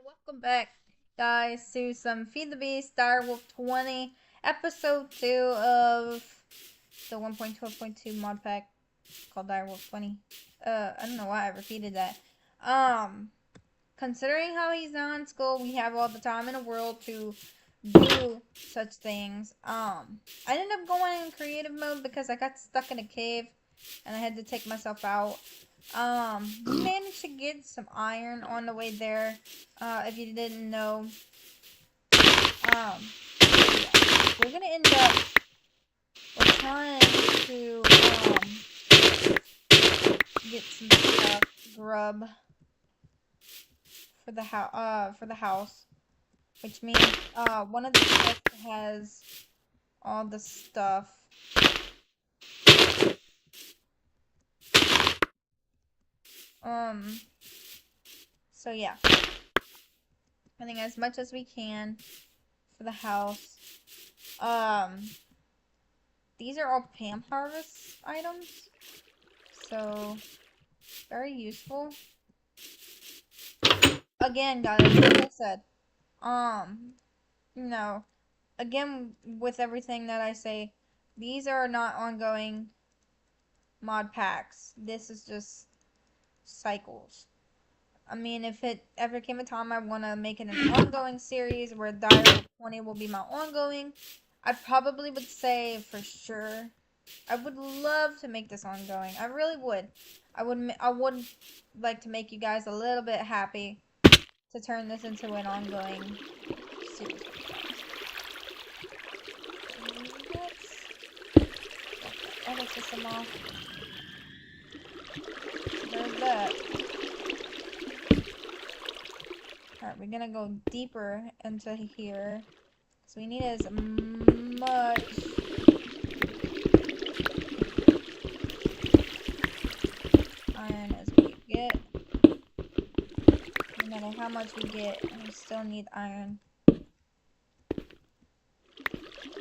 Welcome back, guys, to some Feed the Beast Direwolf 20, episode 2 of the 1.12.2 mod pack called Direwolf 20. I don't know why I repeated that. Considering how he's not in school, we have all the time in the world to do such things. I ended up going in creative mode because I got stuck in a cave and I had to take myself out. We managed to get some iron on the way there, if you didn't know. Yeah. We're gonna end up, we're trying to, get some stuff, grub, for the house, which means, one of the chests has all the stuff. So yeah. I think as much as we can for the house. These are all Pam harvest items, so very useful. Again, guys, like I said, again, with everything that I say, these are not ongoing mod packs. This is just cycles. I mean, if it ever came a time I want to make it an ongoing series where Direwolf 20 will be my ongoing, I probably would say for sure I would love to make this ongoing. I really would. I would like to make you guys a little bit happy to turn this into an ongoing series. Edit system off. There's that. Alright, we're gonna go deeper into here. So we need as much iron as we get. No matter how much we get, we still need iron. There's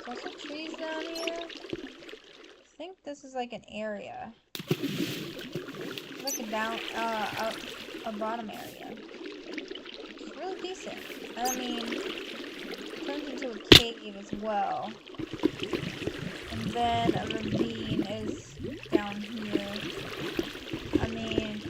also trees down here. I think this is like an area. Like a bottom area. It's really decent. I mean, it turns into a cave as well. And then a ravine is down here. I mean,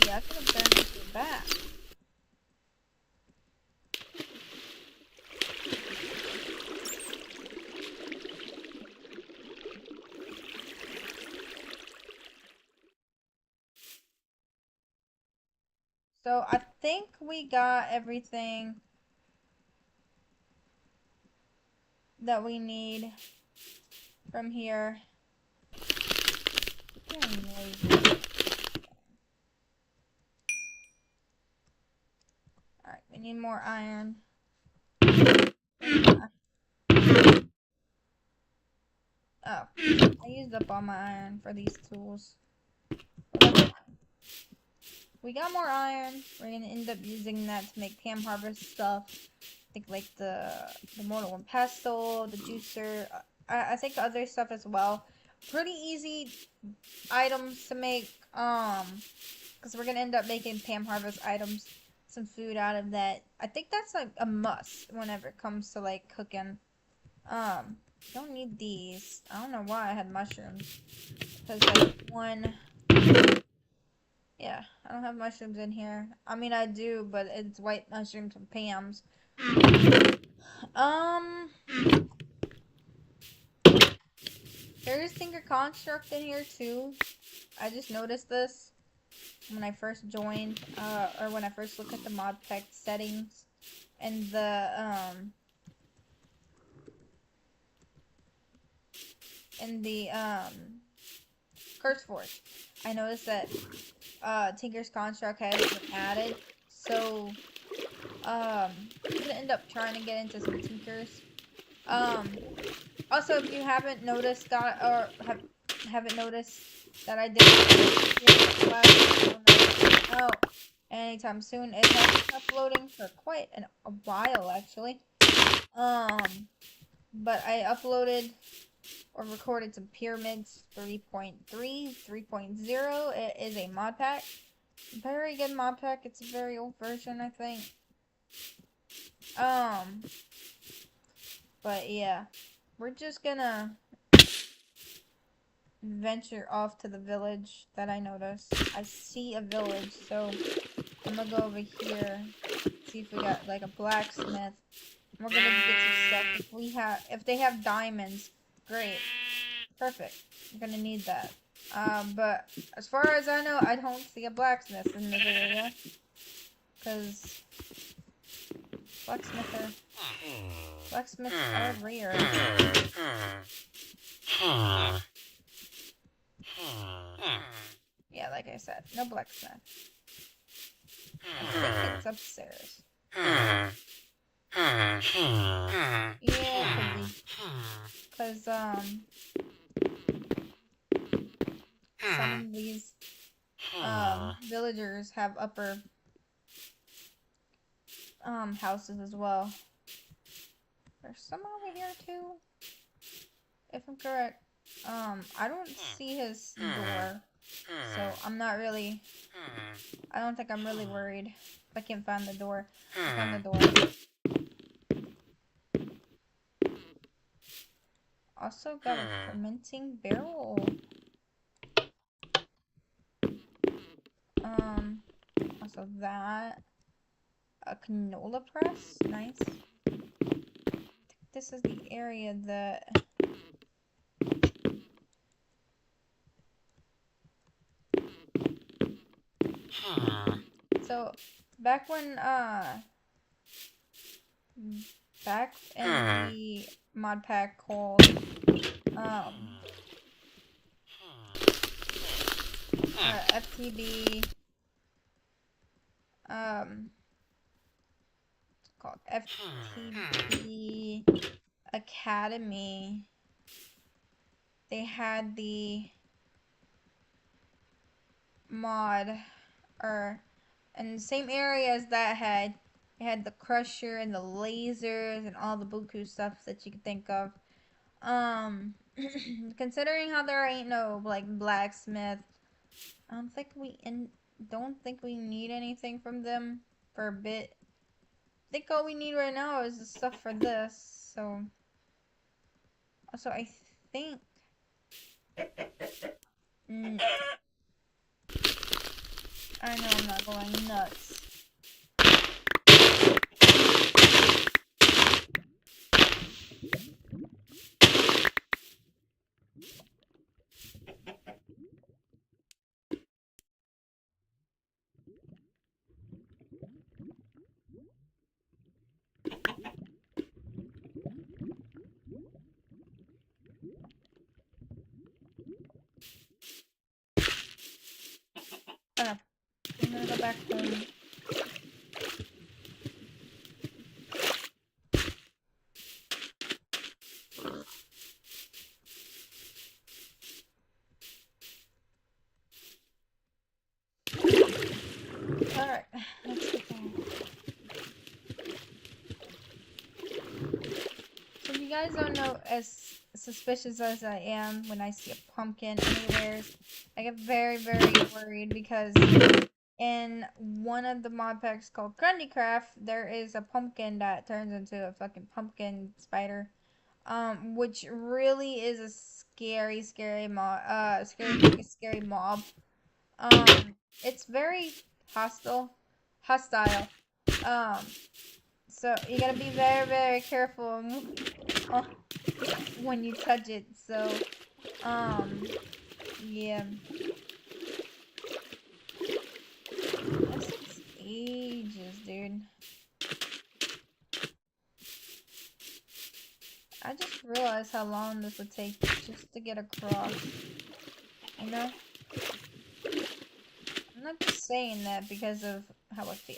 yeah, I could have turned into a bat. So I think we got everything that we need from here. Alright, we need more iron. Oh, I used up all my iron for these tools. We got more iron. We're gonna end up using that to make Pam harvest stuff. I think like the mortar and pestle, the juicer. I think other stuff as well. Pretty easy items to make. Because we're gonna end up making Pam harvest items, some food out of that. I think that's like a must whenever it comes to like cooking. Don't need these. I don't know why I had mushrooms. Because like one. Yeah, I don't have mushrooms in here. I mean, I do, but it's white mushrooms from Pam's. There is Tinker Construct in here too. I just noticed this when I first joined, or when I first looked at the mod pack settings and the Curse Forge. I noticed that Tinker's Construct has been added, so I'm gonna end up trying to get into some Tinkers. Also, if you haven't noticed that, or haven't noticed that I did anytime soon, it has been uploading for quite a while actually. But I uploaded or recorded some pyramids 3.3, 3.0. It is a mod pack. Very good mod pack. It's a very old version, I think. But yeah, we're just gonna venture off to the village that I noticed. I see a village, so I'm gonna go over here, see if we got like a blacksmith. We're gonna get some stuff. If they have diamonds, great, perfect. We're gonna need that. But as far as I know, I don't see a blacksmith in this area, cause blacksmiths are rare. Yeah, like I said, no blacksmith. I think it's upstairs. Yeah, it could be. Cause some of these villagers have upper houses as well. There's some over here too, if I'm correct. I don't see his door, so I'm not really. I don't think I'm really worried if I can't find the door. I found the door. Also got a fermenting barrel. Also that. A canola press. Nice. I think this is the area that... So, back when, back in the mod pack called, FTB, it's called FTB Academy, they had the mod, or in the same area as that had, it had the crusher and the lasers and all the buku stuff that you could think of. Considering how there ain't no like blacksmith, I don't think we need anything from them for a bit. I think all we need right now is the stuff for this. So I think I know I'm not going nuts. I'm gonna go back home. Alright, let's get going. So if you guys don't know, as suspicious as I am when I see a pumpkin anywhere, I get very, very worried because in one of the mod packs called Grundycraft, there is a pumpkin that turns into a fucking pumpkin spider. Which really is a scary, scary mob. Scary mob. It's very hostile. So you gotta be very, very careful when you touch it. So, yeah. This takes ages, dude. I just realized how long this would take just to get across. You know? I'm not just saying that because of how I feel.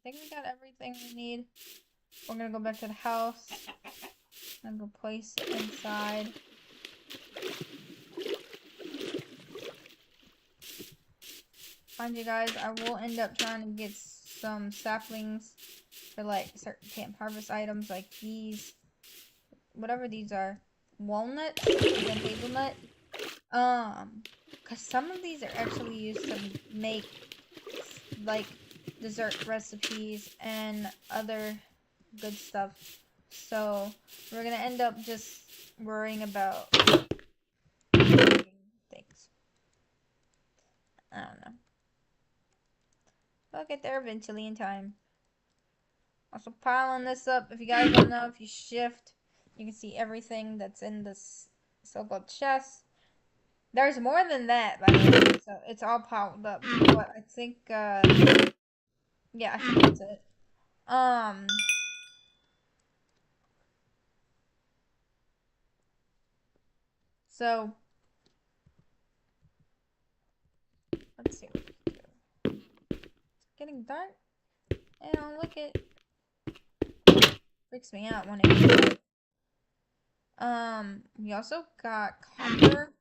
think we got everything we need. We're gonna go back to the house. I'm gonna place it inside. Mind you guys, I will end up trying to get some saplings for like certain camp harvest items like these. Whatever these are. Walnut and hazelnut. Cause some of these are actually used to make like dessert recipes and other good stuff. So we're gonna end up just worrying about things. I don't know. We'll get there eventually in time. Also piling this up. If you guys don't know, if you shift, you can see everything that's in this so-called chest. There's more than that, by the way. So it's all piled up. But I think, yeah, I think that's it. So let's see what we can do. It's getting dark. And look, it freaks me out when it gets dark. We also got copper.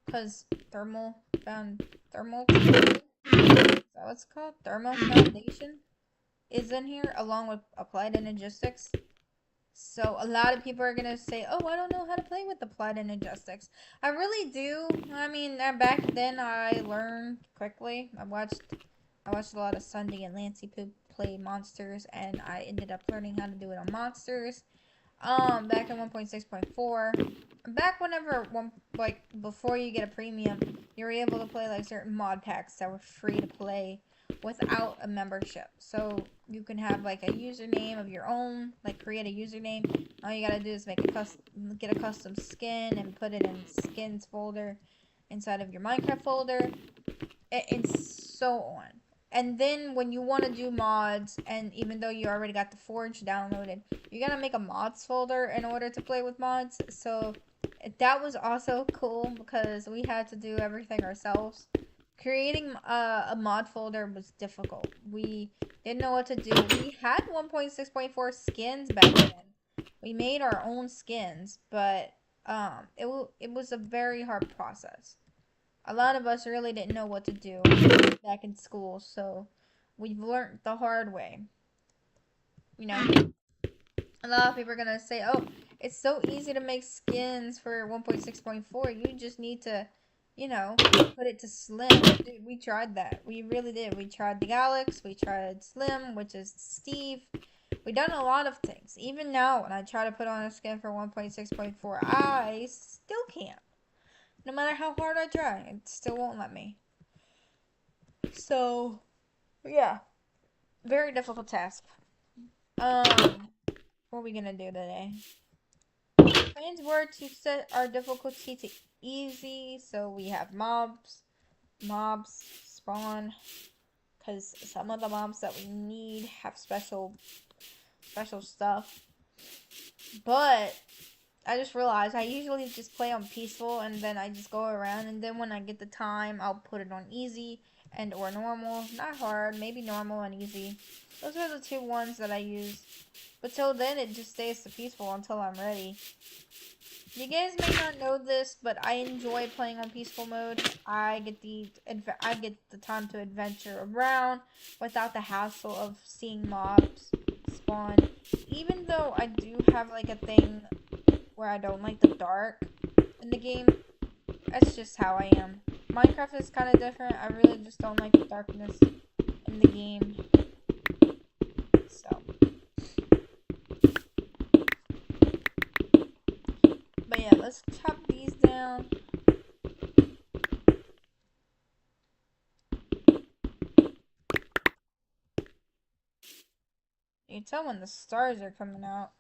Because found thermal. Is that what it's called? Thermal foundation is in here along with applied energistics. So a lot of people are gonna say, "Oh, I don't know how to play with applied energistics." I really do. I mean, back then I learned quickly. I watched a lot of Sunday and Lancey Poop play monsters, and I ended up learning how to do it on monsters. Back in 1.6.4, back whenever before you get a premium, you were able to play like certain mod packs that were free to play without a membership. So you can have like a username of your own, like create a username. All you gotta do is get a custom skin and put it in skins folder inside of your Minecraft folder, and so on. And then when you want to do mods, and even though you already got the Forge downloaded, you gotta make a mods folder in order to play with mods. So that was also cool because we had to do everything ourselves. Creating a mod folder was difficult. We didn't know what to do. We had 1.6.4 skins back then. We made our own skins, but it was a very hard process. A lot of us really didn't know what to do back in school, so we've learned the hard way. You know, a lot of people are gonna say, "Oh, it's so easy to make skins for 1.6.4. You just need to, put it to Slim." Dude, we tried that. We really did. We tried the Alex. We tried Slim, which is Steve. We done a lot of things. Even now, when I try to put on a skin for 1.6.4, I still can't. No matter how hard I try, it still won't let me. So, yeah. Very difficult task. What are we gonna do today? Plans were to set our difficulty to easy, so we have mobs spawn, because some of the mobs that we need have special stuff. But I just realized I usually just play on peaceful, and then I just go around, and then when I get the time, I'll put it on easy and or normal. Not hard, maybe normal and easy. Those are the two ones that I use. But till then, it just stays to peaceful until I'm ready. You guys may not know this, but I enjoy playing on peaceful mode. I get the time to adventure around without the hassle of seeing mobs spawn. Even though I do have like a thing where I don't like the dark in the game, that's just how I am. Minecraft is kind of different. I really just don't like the darkness in the game. So, but yeah, let's chop these down. You can tell when the stars are coming out.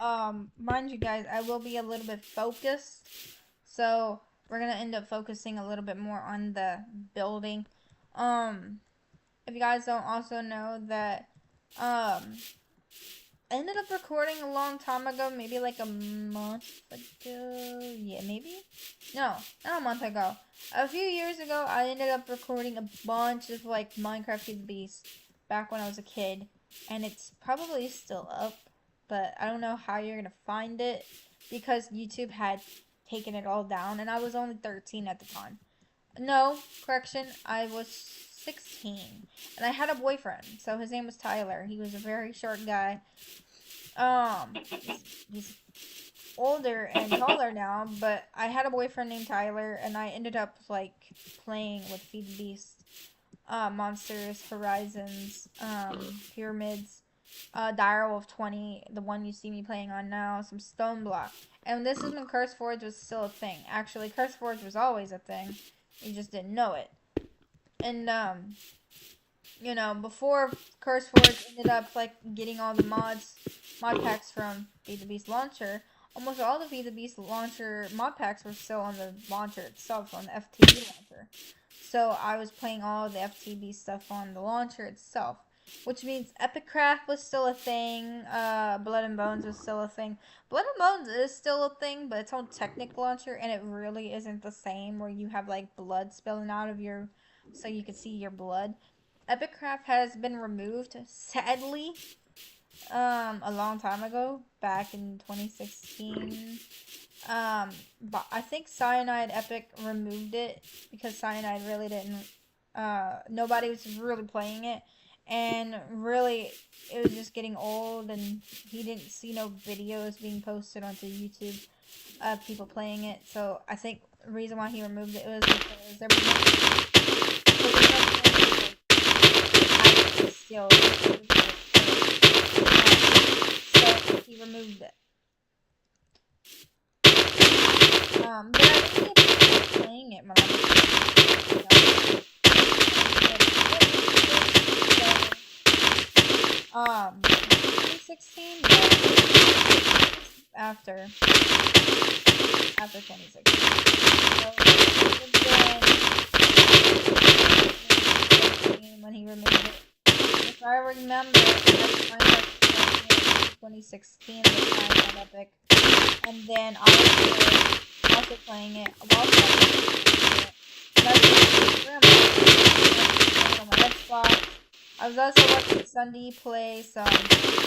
mind you guys, I will be a little bit focused. So we're gonna end up focusing a little bit more on the building. If you guys don't also know that, I ended up recording a long time ago, maybe like a month ago. Yeah, maybe? No, not a month ago. A few years ago, I ended up recording a bunch of like Minecraft Feed the Beast back when I was a kid. And it's probably still up, but I don't know how you're gonna find it because YouTube had taken it all down and I was only 13 at the time. No, correction, I was 16. And I had a boyfriend, so his name was Tyler. He was a very short guy. He's older and taller now, but I had a boyfriend named Tyler, and I ended up, like, playing with Feed the Beast, Monsters, Horizons, Pyramids, Direwolf 20, the one you see me playing on now, some Stone Block. And this is when Curse Forge was still a thing. Actually, Curse Forge was always a thing. You just didn't know it. And, you know, before Curse Forge ended up, like, getting all the mod packs from Feed the Beast launcher, almost all the Feed the Beast launcher mod packs were still on the launcher itself, on the FTB launcher. So I was playing all the FTB stuff on the launcher itself, which means Epicraft was still a thing, Blood and Bones was still a thing. Blood and Bones is still a thing, but it's on Technic launcher, and it really isn't the same, where you have, like, blood spilling out of your, so you can see your blood. Epicraft has been removed, sadly, a long time ago, back in 2016. But I think Cyanide Epic removed it because Cyanide really didn't, nobody was really playing it, and really, it was just getting old, and he didn't see no videos being posted onto YouTube of people playing it, so I think the reason why he removed it was because there was no still, so he removed it. But I didn't get playing it when I was 2016, after 2016. So when he removed it. If I remember, that's 2016 was Cyanide Epic. And then I was also playing it while playing it. And I was on my Xbox. I was also watching Sunday play some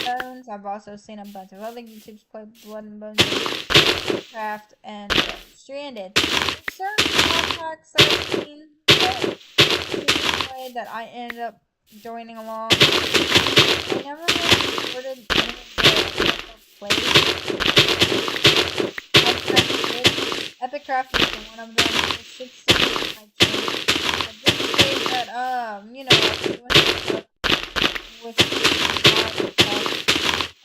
Bones. I've also seen a bunch of other YouTubers play Blood and Bones, Craft, and Stranded. Certain contacts that I've seen that I ended up joining along. I never really recorded any of the plays. Epicraft was one of them. I did say that, you know, with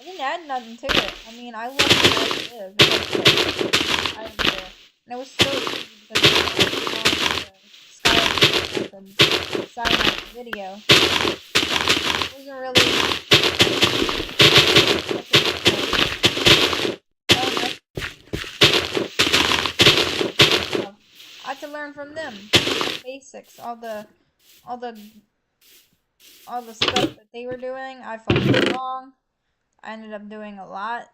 I didn't add nothing to it. I mean, I left it as it is. I didn't care. And it was so easy because the Cyanide video. It wasn't really I had to learn from them. The basics, all the stuff that they were doing, I followed along. I ended up doing a lot.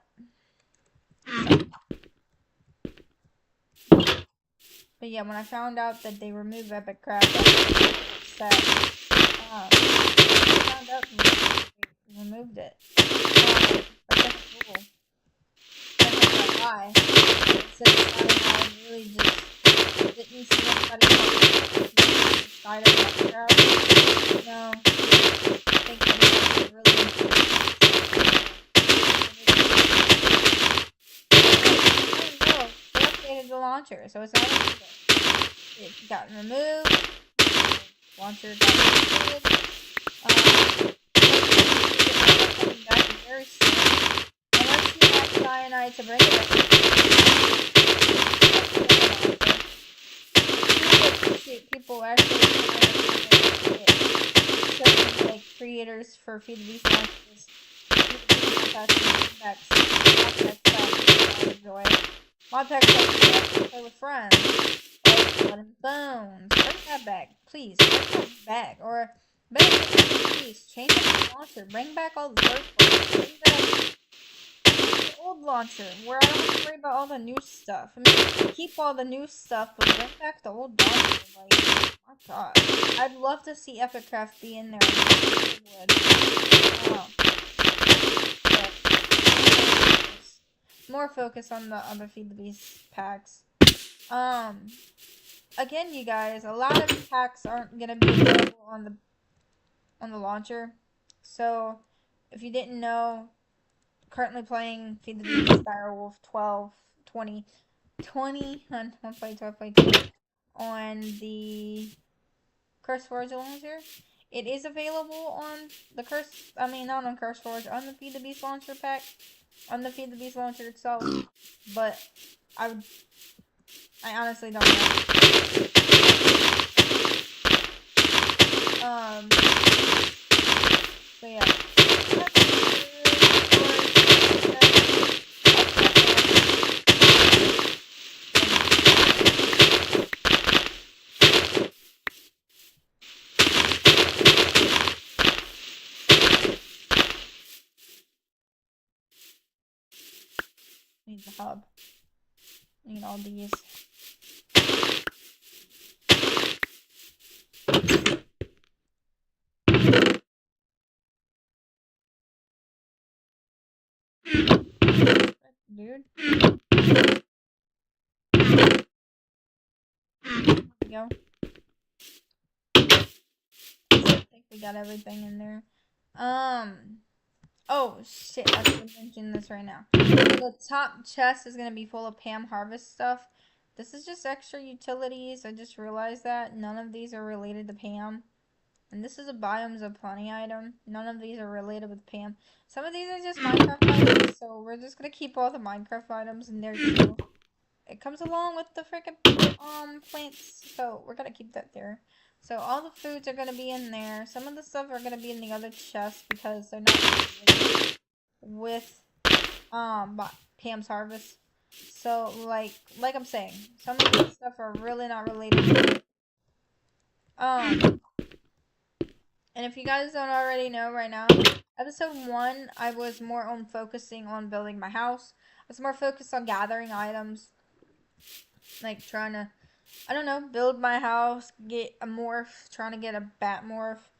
But yeah, when I found out that they removed Epicraft, I was upset. I found out they removed it. I don't know why. Since I really just didn't see anybody outside of Epicraft. No, I think they really the launcher, so it's not it got removed. The launcher got removed. Coming back very soon. Unless you have Cyanide to bring it up. People actually certain like creators for Feed the Beast launches enjoy. Modpacks like play with friends. Like Blood and Bones. Bring that back, please. Bring that back. Or better yet, please change up the launcher. Bring back all the first ones. Bring back the old launcher where I don't have to worry about all the new stuff. I mean, keep all the new stuff, but bring back the old launcher. Like, my god. I'd love to see Epicraft be in there. I would. Oh. More focus on the other Feed the Beast packs. Again, you guys, a lot of packs aren't gonna be available on the launcher. So, if you didn't know, currently playing Feed the Beast Direwolf 12, 20 on 1.12.2 on the CurseForge launcher. It is available on the not on CurseForge, on the Feed the Beast launcher pack, on the Feed the Beast launcher itself, but I honestly don't know. So yeah. Need the hub. Need all these. Dude. There we go. I think we got everything in there. Oh shit, I should mention this right now. The top chest is gonna be full of Pam Harvest stuff. This is just extra utilities. I just realized that none of these are related to Pam. And this is a Biomes of Plenty item. None of these are related with Pam. Some of these are just Minecraft items, so we're just gonna keep all the Minecraft items in there too. It comes along with the freaking plants, so we're gonna keep that there. So all the foods are gonna be in there. Some of the stuff are gonna be in the other chests because they're not related with Pam's Harvest. So like I'm saying, some of this stuff are really not related. And if you guys don't already know right now, episode 1, I was more on focusing on building my house. I was more focused on gathering items. Like trying to, I don't know, build my house, get a morph, trying to get a bat morph.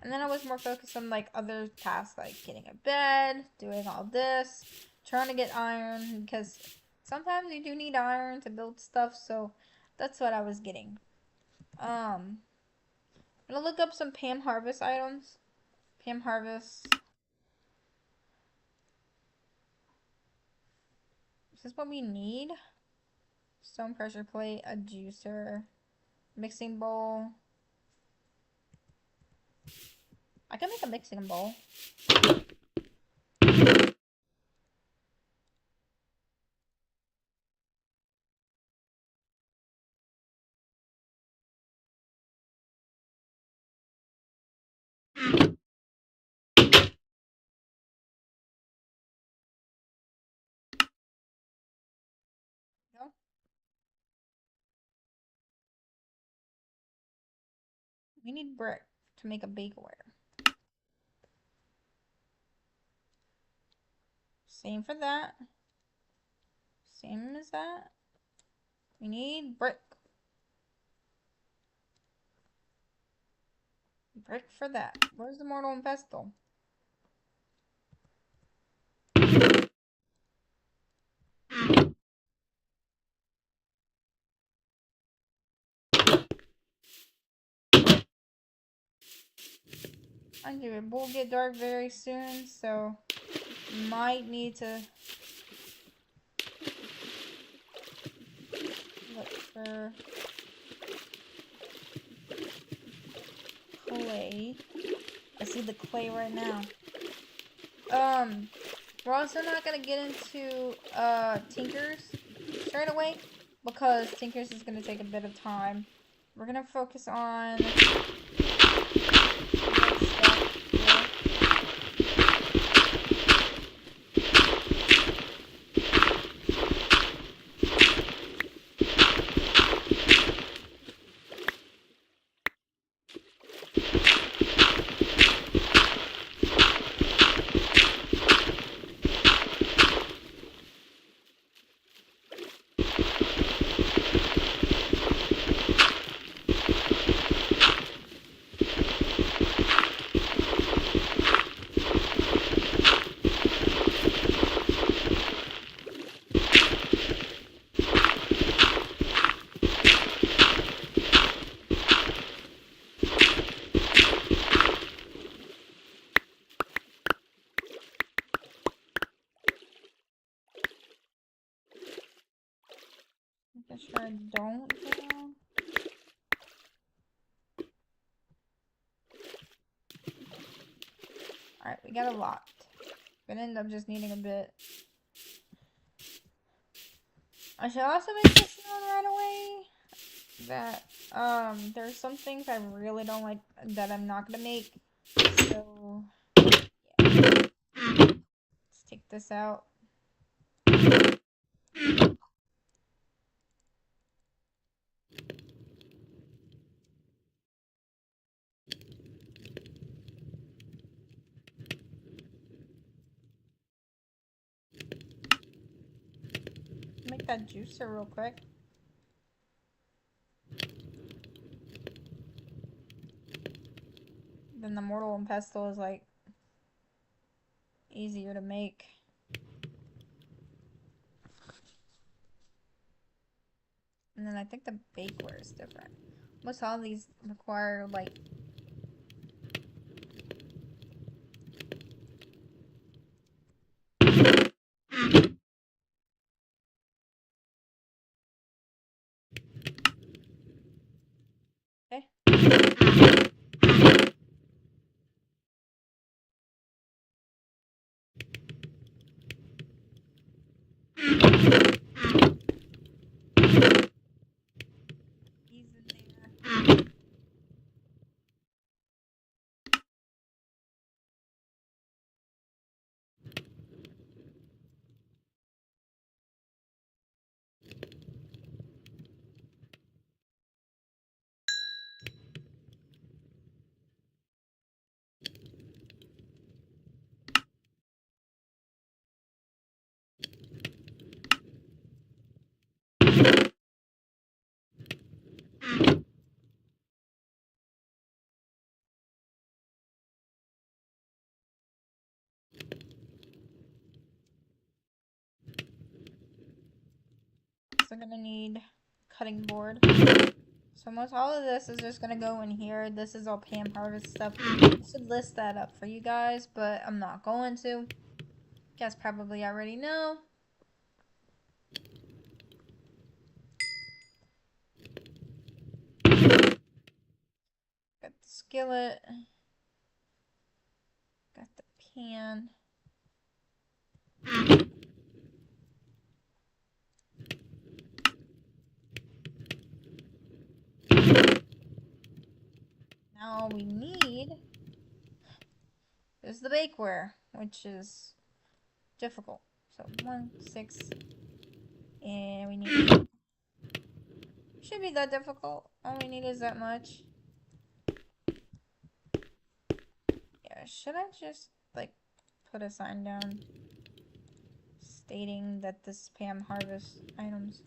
And then I was more focused on like other tasks like getting a bed, doing all this, trying to get iron because sometimes you do need iron to build stuff, so that's what I was getting. I'm gonna look up some Pam Harvest items. Pam Harvest. Is this what we need? Stone pressure plate, a juicer, mixing bowl. I can make a mixing bowl. No? We need brick to make a bakeware. Same for that. Same as that. We need brick. Brick for that. Where's the mortal and pestle? Mind you, it will get dark very soon, so might need to look for clay. I see the clay right now. We're also not gonna get into Tinkers straight away because Tinkers is gonna take a bit of time. We're gonna focus on Make sure I don't go. Alright, we got a lot. Gonna end up just needing a bit. I should also make this known right away that there's some things I really don't like that I'm not gonna make. So yeah. Let's take this out. Make that juicer real quick. Then the mortar and pestle is like easier to make. And then I think the bakeware is different. Most all of these require like so I'm gonna need cutting board. So most all of this is just gonna go in here. This is all Pam Harvest stuff. I should list that up for you guys, but I'm not going to. You guys probably already know. Got the skillet. Got the pan. Now all we need is the bakeware, which is difficult. So 1, 6, and we need. Should be that difficult. All we need is that much. Yeah, should I just like put a sign down stating that this Pam Harvest items?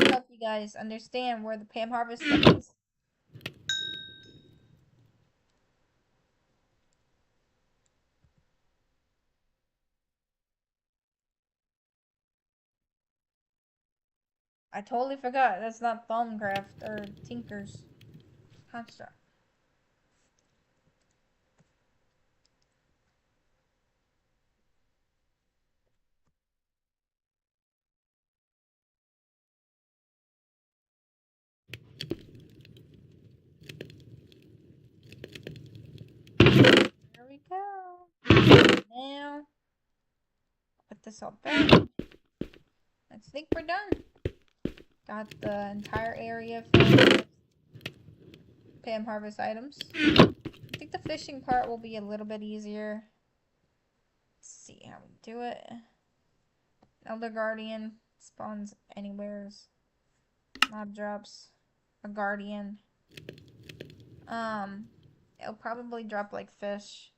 Help you guys understand where the Pam Harvest stuff is. I totally forgot. That's not Thumbcraft or Tinker's construct. There we go. Now, put this all back. I think we're done. Got the entire area filled with Pam Harvest items. I think the fishing part will be a little bit easier. Let's see how we do it. Elder Guardian spawns anywheres. Mob drops a Guardian. It'll probably drop like fish.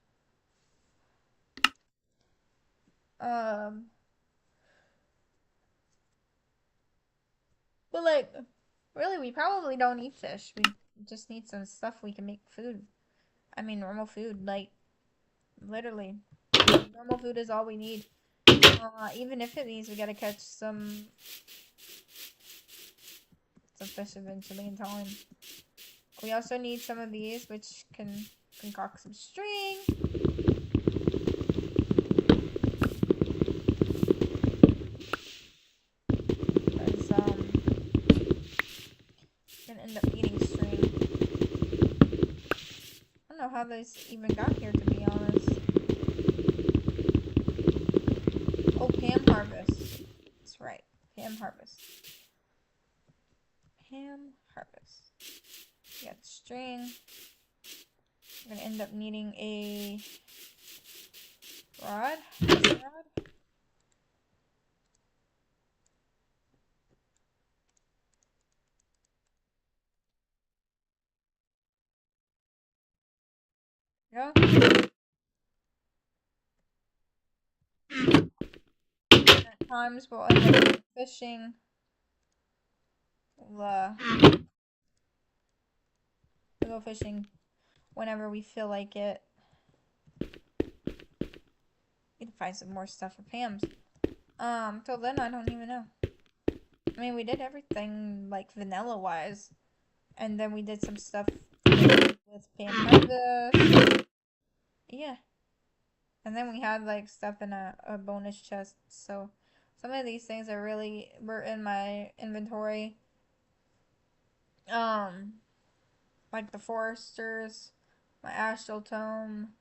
But like, really, we probably don't need fish. We just need some stuff we can make food. I mean, normal food. Like, literally, normal food is all we need. Even if it means we gotta catch some fish eventually in time. We also need some of these, which can concoct some string. Because, gonna end up eating string. I don't know how this even got here, to be honest. Oh, Pam harvest. That's right. Pam harvest. Pam harvest. We got string. We're gonna end up needing a rod. Go. At times we'll end up fishing. We'll go fishing whenever we feel like it. Need to find some more stuff for Pam's. Till then, I don't even know. I mean, we did everything, like, vanilla-wise. And then we did some stuff with Pam Harvest. Yeah. And then we had, like, stuff in a bonus chest. So, some of these things are really were in my inventory. Like the Foresters, my Astral Tome,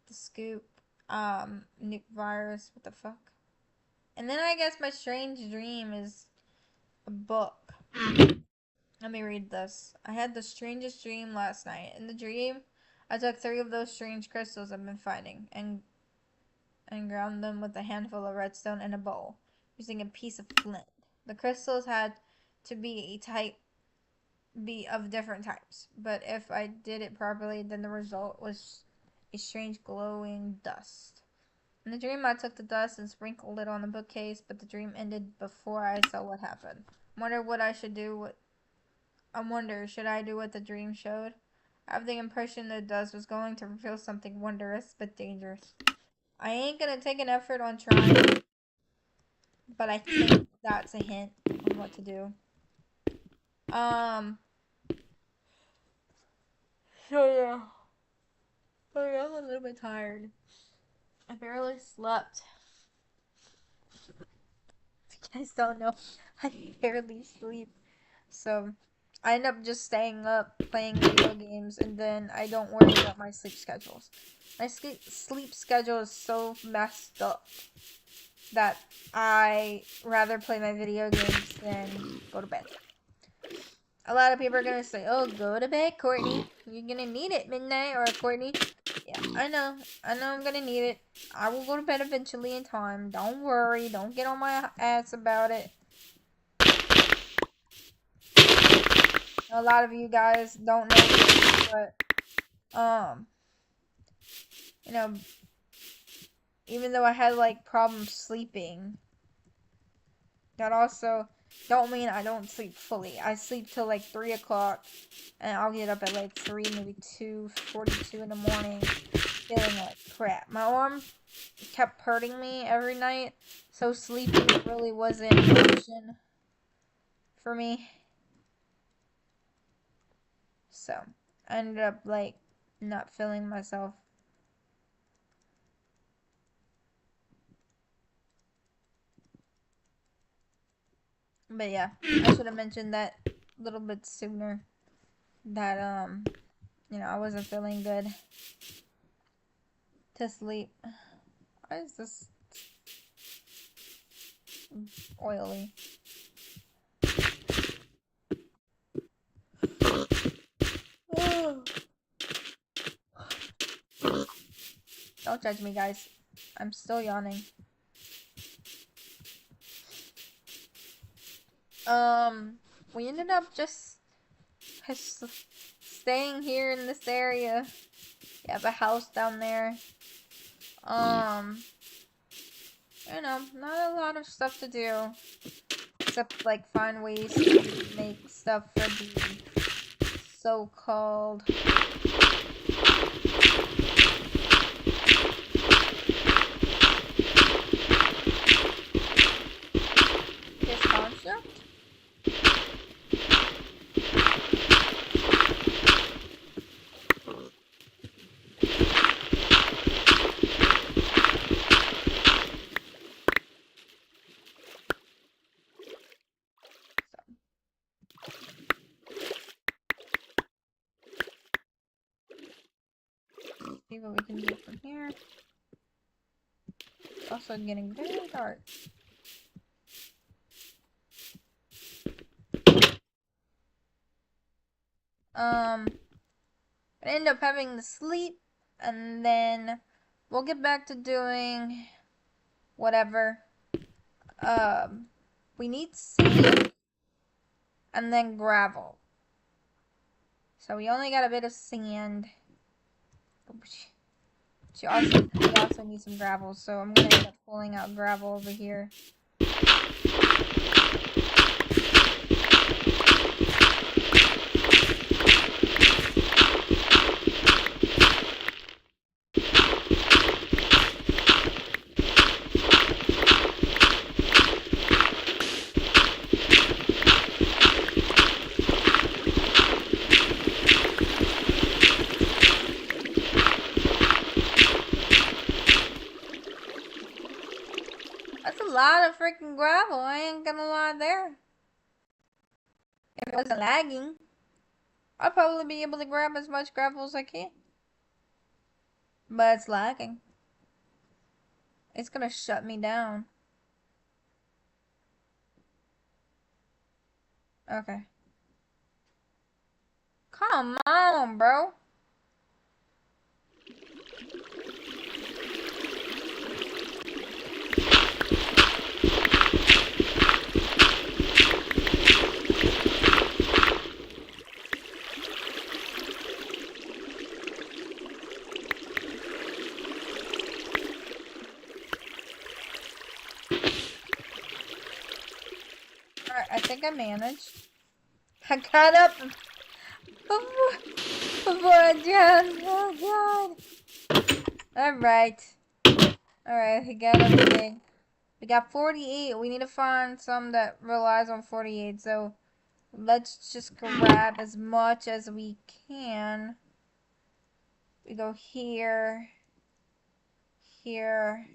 the Scoop, Nuke Virus, what the fuck? And then I guess my strange dream is a book. Let me read this. I had the strangest dream last night. In the dream, I took 3 of those strange crystals I've been finding and ground them with a handful of redstone in a bowl, using a piece of flint. The crystals had to be of different types, but if I did it properly, then the result was a strange glowing dust. In the dream, I took the dust and sprinkled it on the bookcase, but the dream ended before I saw what happened. I wonder, should I do what the dream showed? I have the impression the dust was going to reveal something wondrous but dangerous. I ain't gonna take an effort on trying, but I think that's a hint on what to do. So yeah. Sorry, I'm a little bit tired. I barely slept. If you guys don't know, I barely sleep. So I end up just staying up playing video games, and then I don't worry about my sleep schedules. My sleep schedule is so messed up that I rather play my video games than go to bed. A lot of people are gonna say, "Oh, go to bed, Courtney. You're gonna need it midnight," or Courtney. Yeah, I know I'm gonna need it. I will go to bed eventually in time. Don't worry. Don't get on my ass about it. A lot of you guys don't know this, but, you know, even though I had, like, problems sleeping, that also don't mean I don't sleep fully. I sleep till, like, 3 o'clock, and I'll get up at, like, 3, maybe 2:42 in the morning, feeling like crap. My arm kept hurting me every night, so sleeping really wasn't an option for me. So, I ended up, like, not feeling myself. But yeah, I should have mentioned that a little bit sooner. That, you know, I wasn't feeling good to sleep. Why is this oily? Don't judge me, guys. I'm still yawning. We ended up just staying here in this area. We have a house down there. You know, not a lot of stuff to do. Except, like, find ways to make stuff for the so-called this concept. See what we can do from here. It's also getting very dark. I end up having to sleep, and then we'll get back to doing whatever. We need sand and then gravel. So we only got a bit of sand. We also need some gravel, so I'm gonna end up pulling out gravel over here. That's a lot of freaking gravel, I ain't gonna lie there. If it wasn't lagging, I'd probably be able to grab as much gravel as I can. But it's lagging. It's gonna shut me down. Okay. Come on, bro. Alright, I think I managed. I got up before I drowned. Oh god. Alright. Alright, we got everything. We got 48. We need to find some that relies on 48. So let's just grab as much as we can. We go here, here,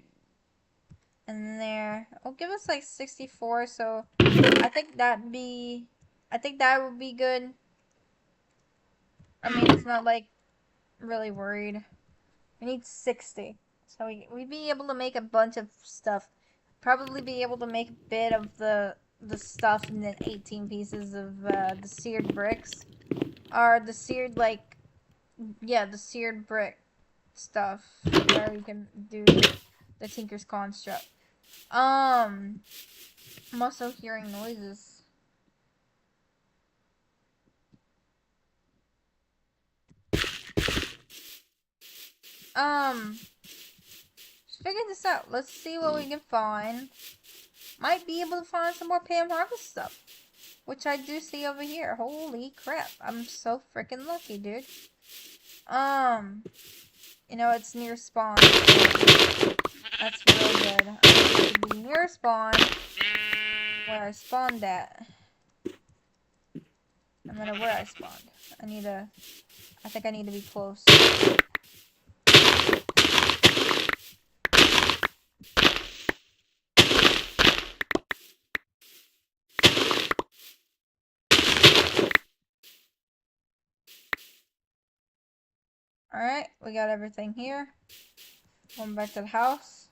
and there. It'll give us like 64, so I think that would be good. I mean, it's not like really worried. We need 60. So we'd be able to make a bunch of stuff. Probably be able to make a bit of the stuff and then 18 pieces of the seared bricks. Or the seared, like, yeah, the seared brick stuff. Where we can do the Tinker's Construct. I'm also hearing noises. Let's figure this out. Let's see what we can find. Might be able to find some more Pam Harvest stuff. Which I do see over here. Holy crap. I'm so freaking lucky, dude. You know, it's near spawn. That's real good. I need to be near spawn. Where I spawned at. No matter where I spawned. I think I need to be close. Alright, we got everything here. Going back to the house.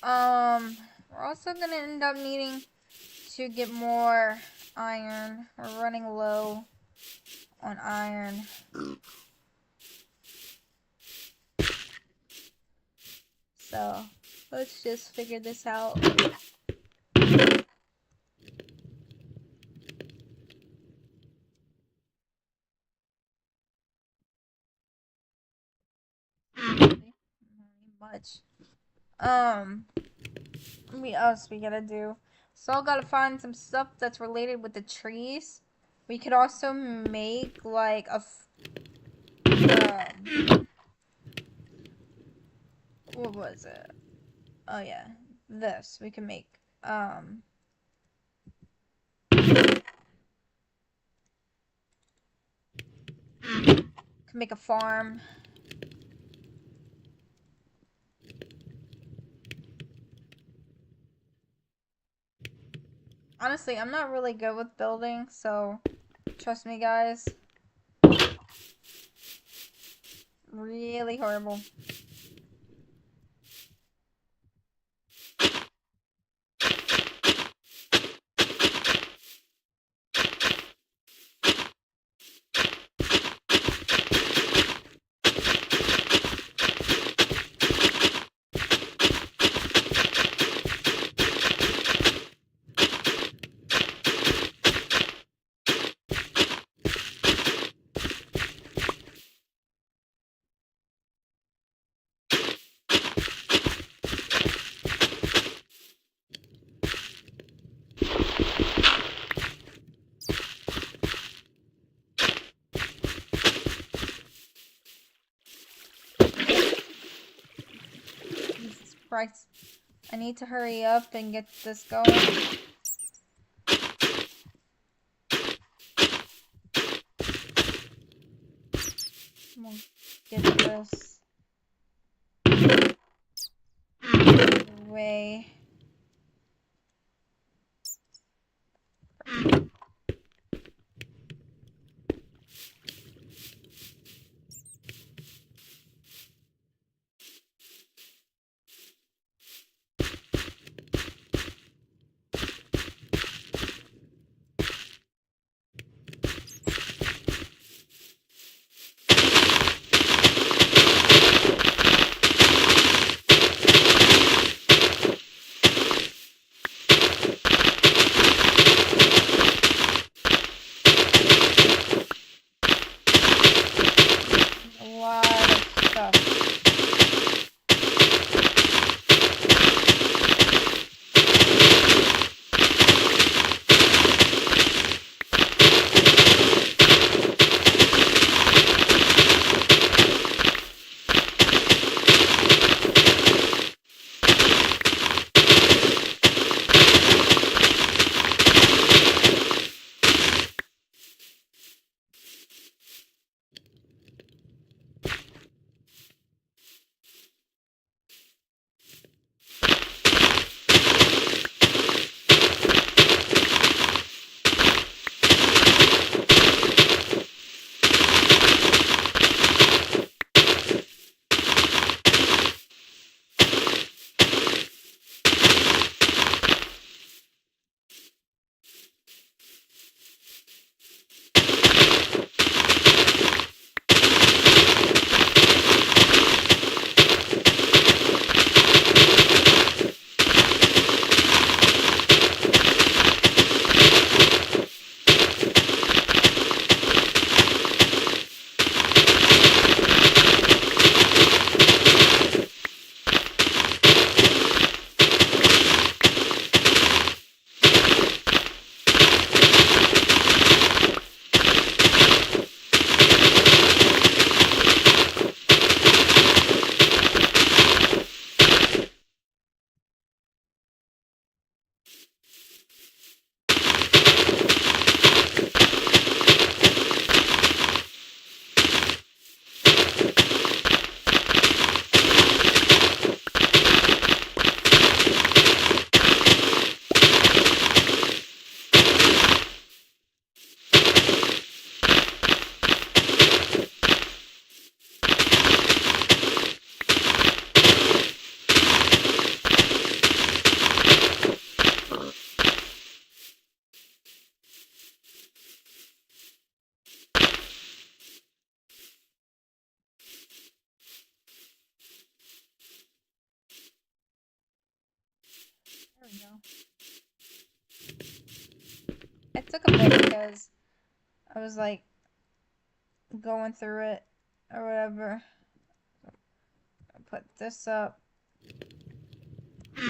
We're also gonna end up needing to get more iron. We're running low on iron. So let's just figure this out. Much. What else we gotta do? So gotta find some stuff that's related with the trees. We could also make like a what was it? Oh yeah, this we can make. Can make a farm. Honestly, I'm not really good with building, so trust me, guys. Really horrible. Jesus Christ. I need to hurry up and get this going. We'll get this away. A lot of stuff. took a bit because I was like going through it or whatever. I'll put this up. I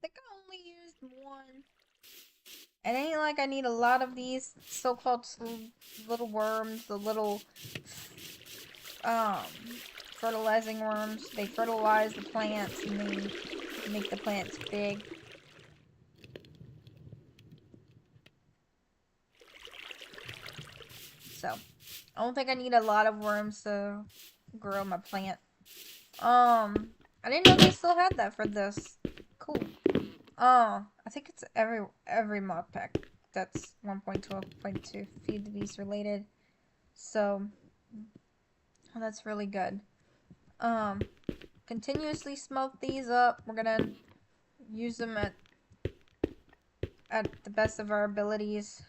think I only used one. It ain't like I need a lot of these so-called little worms, the little fertilizing worms. They fertilize the plants and they make the plants big. So, I don't think I need a lot of worms to grow my plant. I didn't know they still had that for this. Cool. I think it's every mod pack that's 1.12.2 feed the beast related. So, that's really good. Continuously smoke these up. We're gonna use them at the best of our abilities.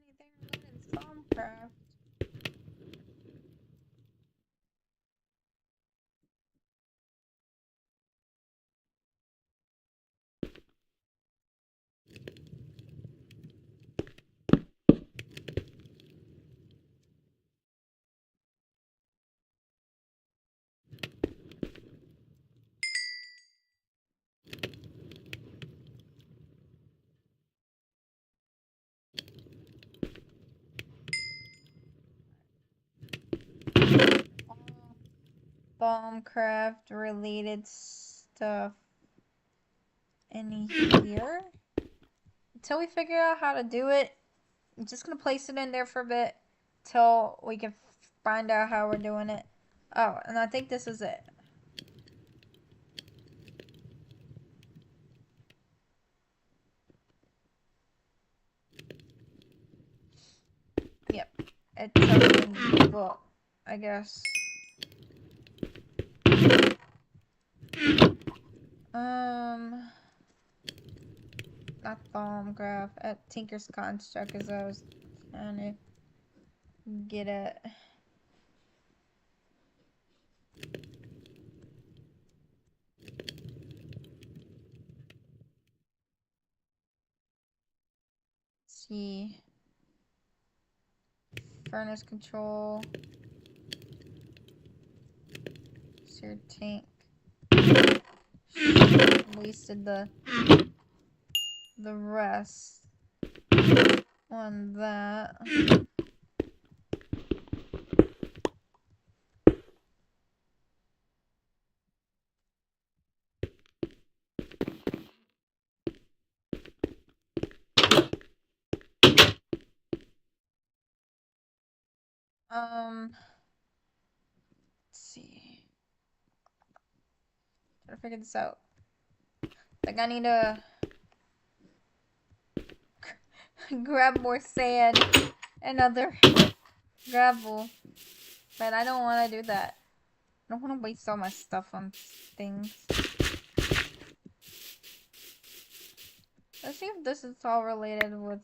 Anything related to Stormcraft. Bombcraft related stuff in here. Until we figure out how to do it, I'm just gonna place it in there for a bit till we can find out how we're doing it. Oh, and I think this is it. Yep, it tells me in the book, I guess. Not Bombgraph, at Tinker's Construct, as I was trying to get at. Let's see. Furnace control. Seared tank. Wasted the rest on that. Let's see. Try to figure this out. I think I need to grab more sand and other gravel, but I don't want to do that. I don't want to waste all my stuff on things. Let's see if this is all related with...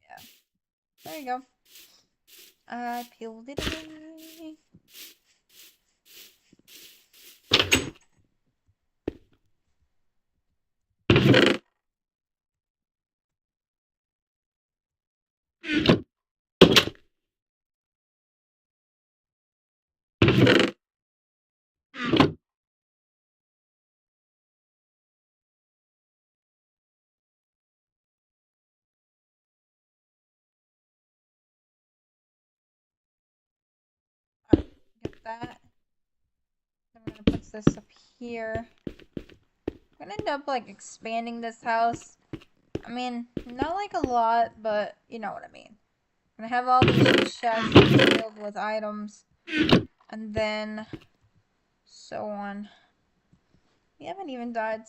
Yeah. There you go. I peeled it away. Get that. I'm gonna put this up here. I'm gonna end up like expanding this house. I mean, not like a lot, but you know what I mean. I'm gonna have all these chests filled with items, and then so on. We haven't even died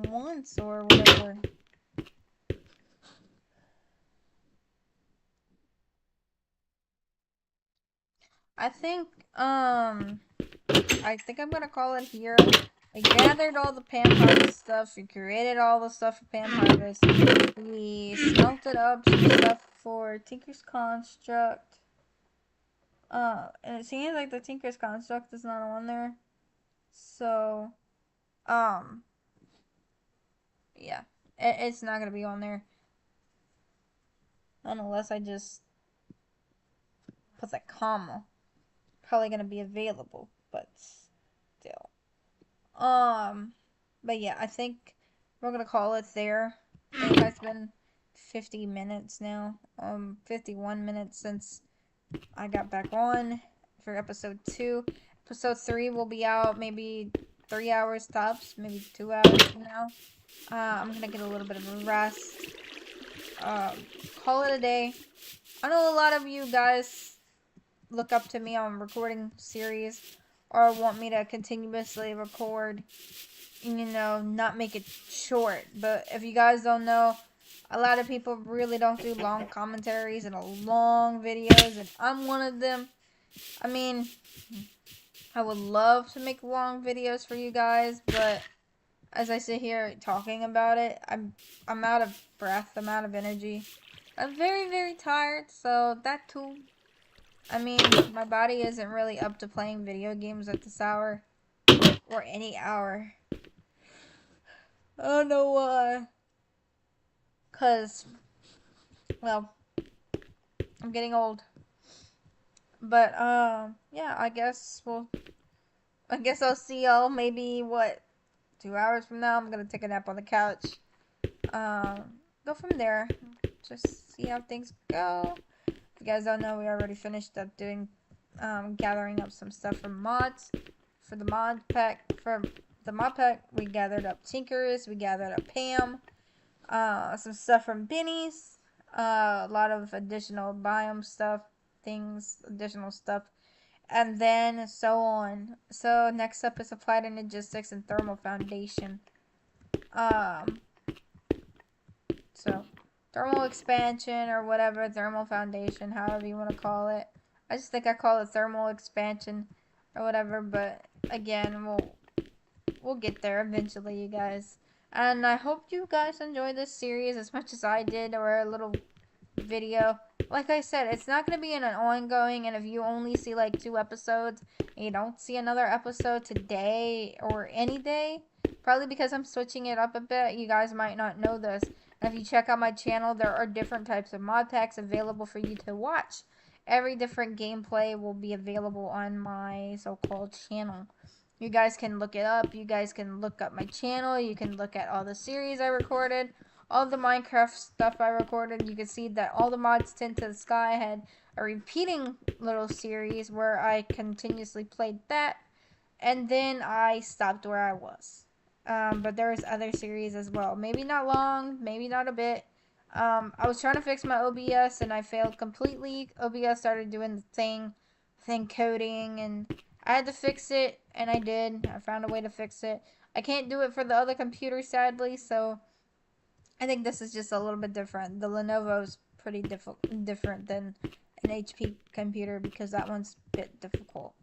once or whatever. I think I'm gonna call it here. We gathered all the Pam Harvest stuff. We created all the stuff for Pam Harvest. We smelted up some stuff for Tinker's Construct. And it seems like the Tinker's Construct is not on there. So, yeah. It's not gonna be on there. Unless I just put that comma. Probably gonna be available, but still. But yeah, I think we're gonna call it there. It has been 50 minutes now. 51 minutes since I got back on for episode 2. Episode 3 will be out maybe 3 hours tops, maybe 2 hours from now. I'm gonna get a little bit of a rest. Call it a day. I know a lot of you guys look up to me on recording series or want me to continuously record, you know, not make it short. But if you guys don't know, a lot of people really don't do long commentaries and long videos, and I'm one of them. I mean, I would love to make long videos for you guys, but as I sit here talking about it, I'm out of breath, I'm out of energy. I'm very, very tired, so that too. I mean, my body isn't really up to playing video games at this hour. Or any hour. I don't know why. Because, well, I'm getting old. But, yeah, I guess I'll see y'all maybe, 2 hours from now. I'm gonna take a nap on the couch. Go from there. Just see how things go. If you guys don't know, we already finished up doing, gathering up some stuff from mods. For the mod pack, we gathered up Tinkers, we gathered up Pam, some stuff from Benny's, a lot of additional biome stuff, additional stuff, and then so on. So next up is Applied Energistics and Thermal Foundation. So thermal expansion or whatever, thermal foundation, however you want to call it. I just think I call it thermal expansion or whatever, but again, we'll get there eventually, you guys. And I hope you guys enjoy this series as much as I did, or a little video. Like I said, it's not going to be an ongoing, and if you only see like 2 episodes and you don't see another episode today or any day, probably because I'm switching it up a bit, you guys might not know this. And if you check out my channel, there are different types of mod packs available for you to watch. Every different gameplay will be available on my so-called channel. You guys can look it up. You guys can look up my channel. You can look at all the series I recorded, all the Minecraft stuff I recorded. You can see that all the mods Tint to the Sky had a repeating little series where I continuously played that, and then I stopped where I was. But there's other series as well. Maybe not long, maybe not a bit. I was trying to fix my OBS and I failed completely. OBS started doing the thing coding, and I had to fix it, and I did. I found a way to fix it. I can't do it for the other computer, sadly, so I think this is just a little bit different. The Lenovo's pretty different than an HP computer because that one's a bit difficult.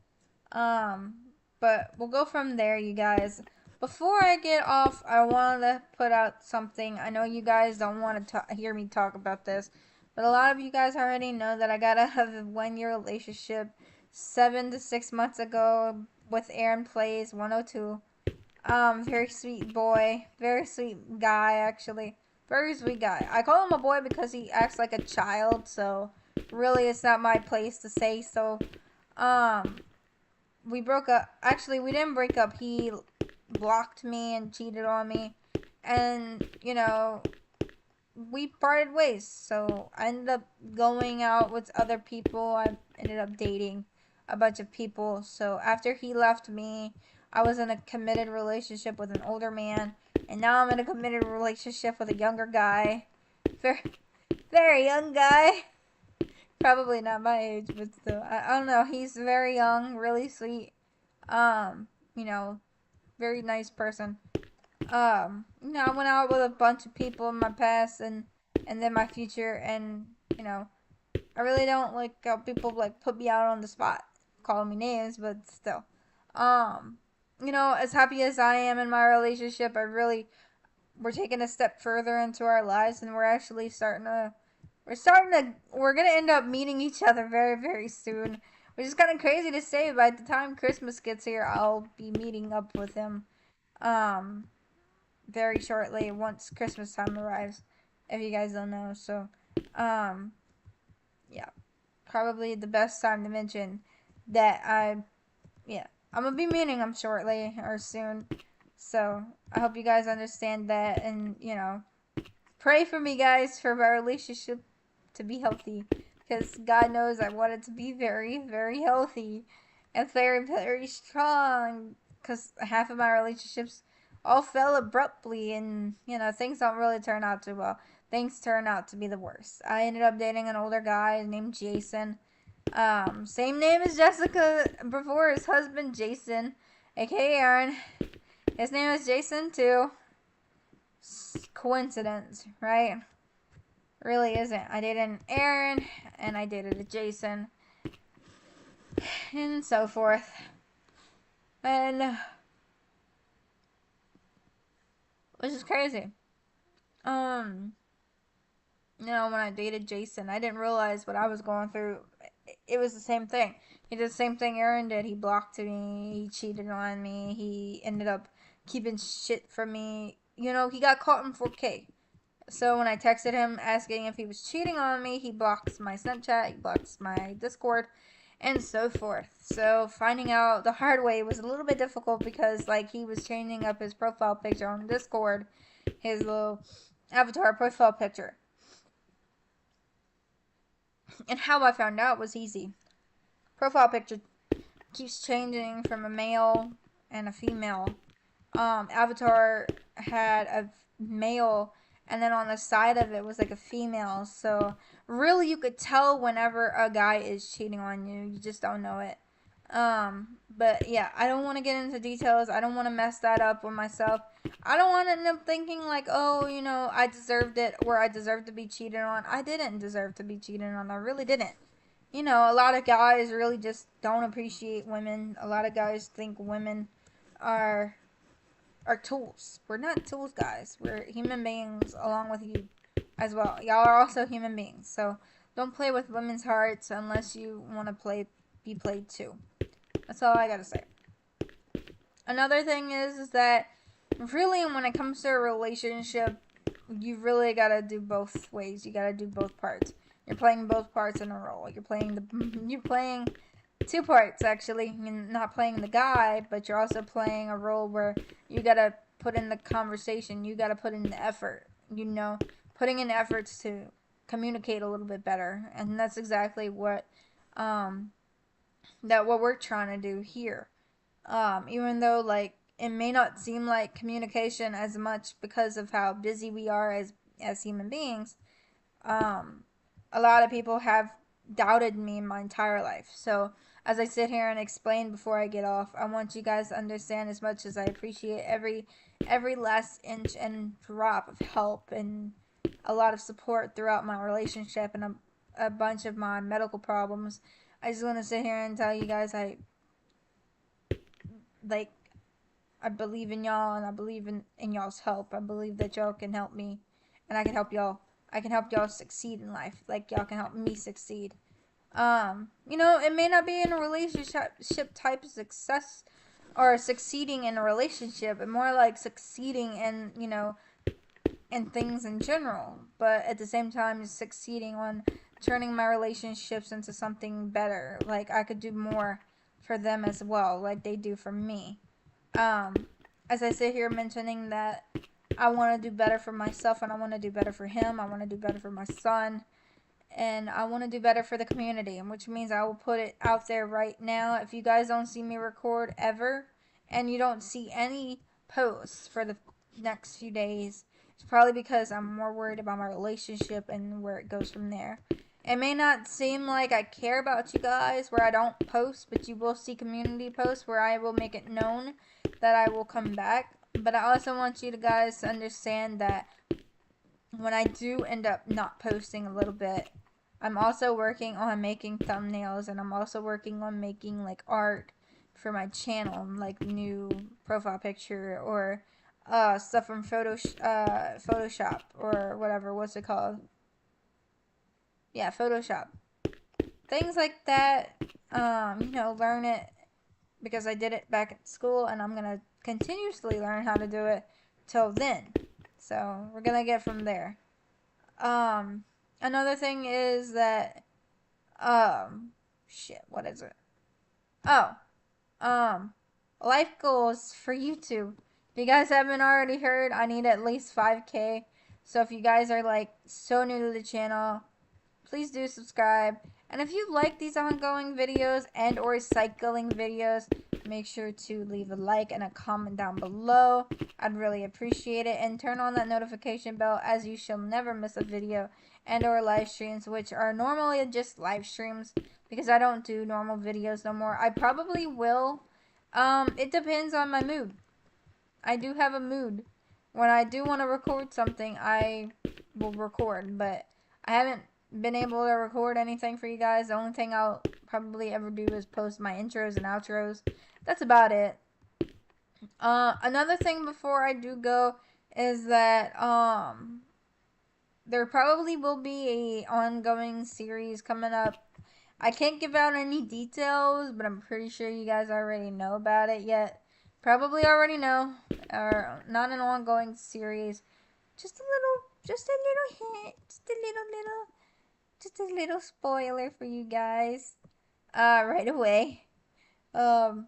But we'll go from there, you guys. Before I get off, I wanted to put out something. I know you guys don't want to hear me talk about this, but a lot of you guys already know that I got out of a 1-year relationship 7 to 6 months ago with Aaron Plays 102. Very sweet boy. Very sweet guy, actually. Very sweet guy. I call him a boy because he acts like a child, so really it's not my place to say so. We broke up. Actually, we didn't break up. He blocked me and cheated on me, and you know, we parted ways. So I ended up going out with other people. I ended up dating a bunch of people. So after he left me, I was in a committed relationship with an older man, and now I'm in a committed relationship with a younger guy. Very, very young guy. Probably not my age, but still. I don't know. He's very young, really sweet. You know, very nice person. I went out with a bunch of people in my past and then my future, and I really don't like how people like put me out on the spot, calling me names, but still. Um, as happy as I am in my relationship, we're taking a step further into our lives, and we're actually we're gonna end up meeting each other very, very soon, which is kind of crazy to say. By the time Christmas gets here, I'll be meeting up with him, um, very shortly once Christmas time arrives. If you guys don't know, so, um, yeah, probably the best time to mention that I'm gonna be meeting him shortly or soon. So I hope you guys understand that, and pray for me, guys, for my relationship to be healthy, because God knows I want it to be very, very healthy and very, very strong. Because half of my relationships all fell abruptly, and things don't really turn out too well. Things turn out to be the worst. I ended up dating an older guy named Jason. Same name as Jessica before, his husband Jason, aka Aaron. His name is Jason too. Coincidence, right? Really isn't. I dated an Aaron and I dated a Jason and so forth. And which is crazy. When I dated Jason, I didn't realize what I was going through. It was the same thing. He did the same thing Aaron did. He blocked me. He cheated on me. He ended up keeping shit from me. He got caught in 4K. So when I texted him asking if he was cheating on me, he blocks my Snapchat, he blocks my Discord, and so forth. So finding out the hard way was a little bit difficult because he was changing up his profile picture on Discord, his little avatar profile picture. And how I found out was easy. Profile picture keeps changing from a male and a female. Avatar had a male, and then on the side of it was a female. So really, you could tell whenever a guy is cheating on you. You just don't know it. But yeah, I don't want to get into details. I don't want to mess that up with myself. I don't want to end up thinking I deserved it, or I deserved to be cheated on. I didn't deserve to be cheated on. I really didn't. A lot of guys really just don't appreciate women. A lot of guys think women are tools. We're not tools, guys. We're human beings along with you as well. Y'all are also human beings. So don't play with women's hearts unless you want to be played too. That's all I gotta say. Another thing is that really when it comes to a relationship, you really gotta do both ways. You gotta do both parts. You're playing both parts in a role. You're playing two parts, actually. You're not playing the guy, but you're also playing a role where you gotta put in the conversation. You gotta put in the effort. Putting in efforts to communicate a little bit better, and that's exactly what what we're trying to do here. Even though it may not seem like communication as much because of how busy we are as human beings. A lot of people have doubted me my entire life. So as I sit here and explain before I get off, I want you guys to understand, as much as I appreciate every last inch and drop of help and a lot of support throughout my relationship and a bunch of my medical problems. I just want to sit here and tell you guys I believe in y'all, and I believe in y'all's help. I believe that y'all can help me, and I can help y'all. I can help y'all succeed in life, like y'all can help me succeed. It may not be in a relationship type of success or succeeding in a relationship, but more like succeeding in things in general. But at the same time, succeeding on turning my relationships into something better. Like I could do more for them as well, like they do for me. As I sit here mentioning that I want to do better for myself, and I want to do better for him. I want to do better for my son. and I want to do better for the community, which means I will put it out there right now. If you guys don't see me record ever, and you don't see any posts for the next few days, it's probably because I'm more worried about my relationship and where it goes from there. It may not seem like I care about you guys where I don't post, but you will see community posts where I will make it known that I will come back. But I also want you guys to understand that when I do end up not posting a little bit, I'm also working on making thumbnails, and I'm also working on making like art for my channel, like new profile picture or stuff from Photoshop or whatever. What's it called? Yeah, Photoshop. Things like that. Learn it because I did it back at school, and I'm gonna continuously learn how to do it till then. So we're gonna get from there. Another thing is that, shit, what is it? Oh, life goals for YouTube. If you guys haven't already heard, I need at least 5K. So if you guys are like so new to the channel, please do subscribe. And if you like these ongoing videos and or cycling videos, make sure to leave a like and a comment down below. I'd really appreciate it. And turn on that notification bell, as you shall never miss a video and or live streams, which are normally just live streams because I don't do normal videos no more. I probably will. It depends on my mood. I do have a mood. When I do want to record something, I will record, but I haven't been able to record anything for you guys. The only thing I'll probably ever do is post my intros and outros. That's about it. Another thing before I do go is that there probably will be a ongoing series coming up. I can't give out any details, but I'm pretty sure you guys already know about it yet. Probably already know, or not an ongoing series. Just a little hint, just a little spoiler for you guys. Right away. Oh,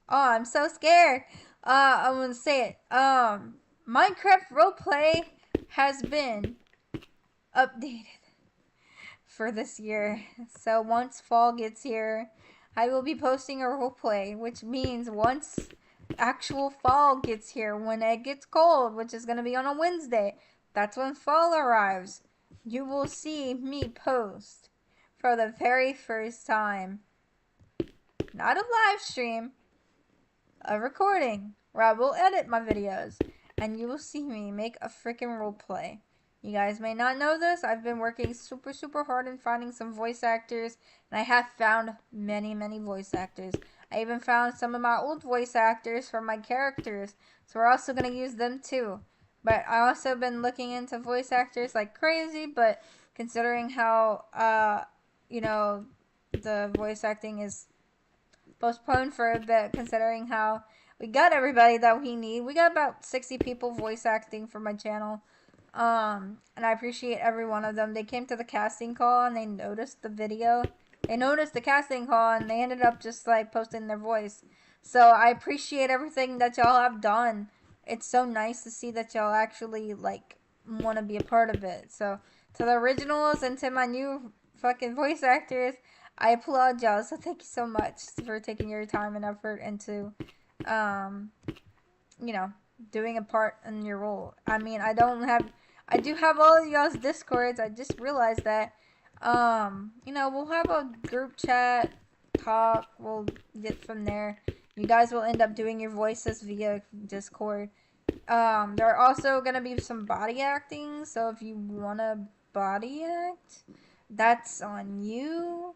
I'm so scared. I'm gonna say it. Minecraft roleplay has been updated for this year. So once fall gets here, I will be posting a roleplay, which means once actual fall gets here, when it gets cold, which is gonna be on a Wednesday, that's when fall arrives. You will see me post for the very first time, not a live stream, a recording where I will edit my videos, and you will see me make a freaking roleplay. You guys may not know this, I've been working super hard in finding some voice actors, and I have found many voice actors. I even found some of my old voice actors for my characters, so we're also going to use them too. But I also been looking into voice actors like crazy, but considering how, the voice acting is postponed for a bit, considering how we got everybody that we need. We got about 60 people voice acting for my channel. And I appreciate every one of them. They came to the casting call and they noticed the video. They noticed the casting call and they ended up just like posting their voice. So I appreciate everything that y'all have done. It's so nice to see that y'all actually like want to be a part of it. So to the originals and to my new fucking voice actors, I applaud y'all. So thank you so much for taking your time and effort into, doing a part in your role. I mean, I do have all of y'all's Discords. I just realized that, we'll have a group chat, talk, we'll get from there. You guys will end up doing your voices via Discord. There are also going to be some body acting, so if you want to body act, that's on you.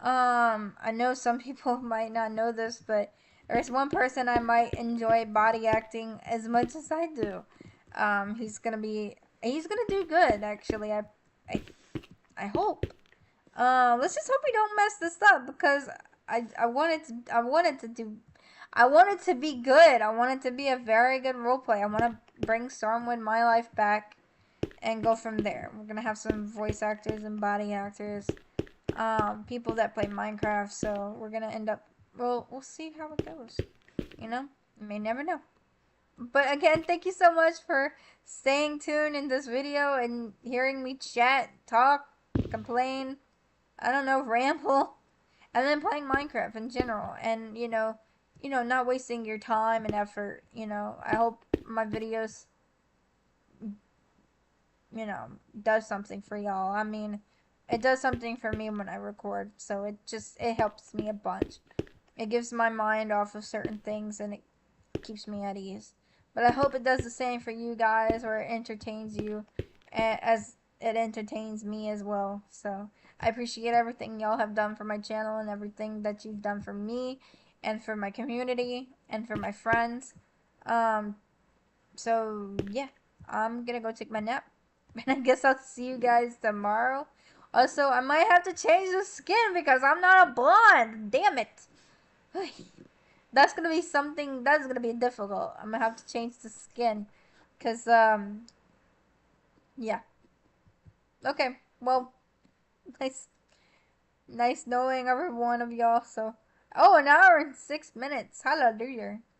I know some people might not know this, but there's one person I might enjoy body acting as much as I do. He's gonna do good, actually. I hope. Let's just hope we don't mess this up, because I want it to be good. I want it to be a very good roleplay. I want to bring Stormwind My Life back and go from there. We're gonna have some voice actors and body actors, people that play Minecraft. So we're gonna end up. We'll see how it goes. You may never know. But again, thank you so much for staying tuned in this video and hearing me chat, talk, complain, I don't know, ramble, and then playing Minecraft in general, and not wasting your time and effort. I hope my videos, does something for y'all. I mean, it does something for me when I record, so it helps me a bunch. It gives my mind off of certain things, and it keeps me at ease. But I hope it does the same for you guys, or it entertains you as it entertains me as well. So I appreciate everything y'all have done for my channel and everything that you've done for me and for my community and for my friends. Um, so yeah, I'm gonna go take my nap, and I guess I'll see you guys tomorrow. Also, I might have to change the skin because I'm not a blonde. Damn it. That's gonna be something that's gonna be difficult. I'm gonna have to change the skin. Cause yeah. Okay. Well, nice nice knowing every one of y'all. So an hour and 6 minutes. Hallelujah.